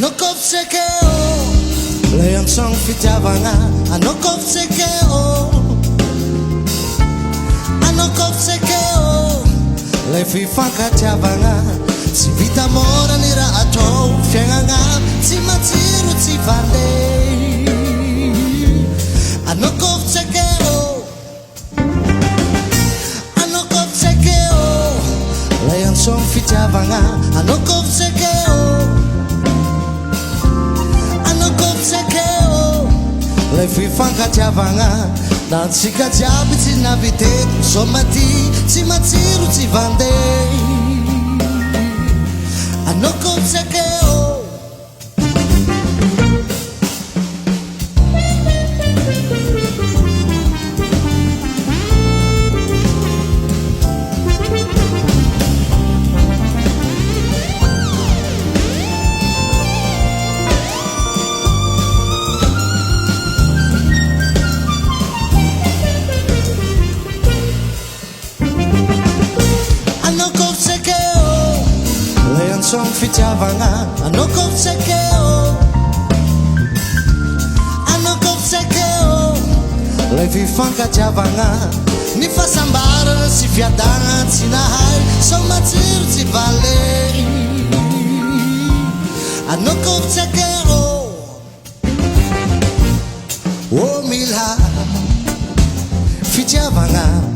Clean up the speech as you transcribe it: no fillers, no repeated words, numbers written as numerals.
Anokofsekeo Leon song fitiavana Anokofsekeo Anokofsekeo Le fifaka tiavana Si vita mora nira ato Fianganga Si maziru si vande Anokofsekeo Anokofsekeo Leon song fitiavana Anokofsekeo Le fifaka tiavana Na tsika jiaby tsy naviteko Somati tsy matsiro tsy vande Anokofsekeo Song fitiavana Anokofsekeo Anokofsekeo Le fifankatiavana Ny fahasambarana sy fiadana tsy nahay Sao matsiro tsy vale Anokofsekeo Oh mila fitiavana